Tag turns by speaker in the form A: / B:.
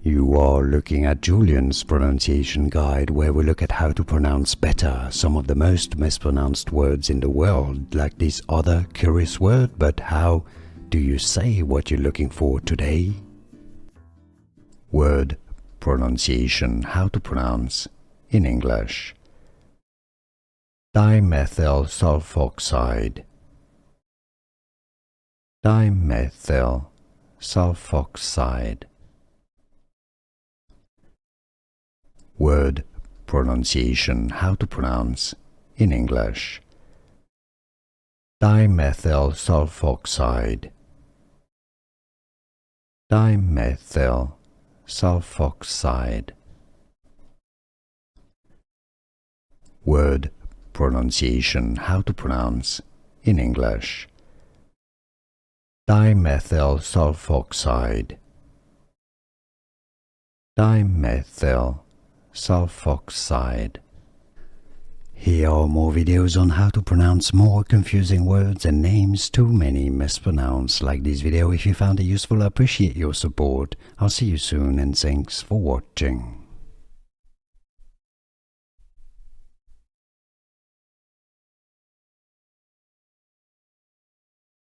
A: You are looking at Julian's pronunciation guide, where we look at how to pronounce better some of the most mispronounced words in the world, like this other curious word. But how do you say what you're looking for today? Word pronunciation, how to pronounce in English. Dimethyl sulfoxide. Dimethyl sulfoxide. Word pronunciation, how to pronounce in English. Dimethyl sulfoxide. Dimethyl sulfoxide. Word pronunciation, how to pronounce in English. Dimethyl sulfoxide. Dimethyl sulfoxide. Here are more videos on how to pronounce more confusing words and names too many mispronounced. Like this video if you found it useful. I appreciate your support. I'll see you soon and thanks for watching.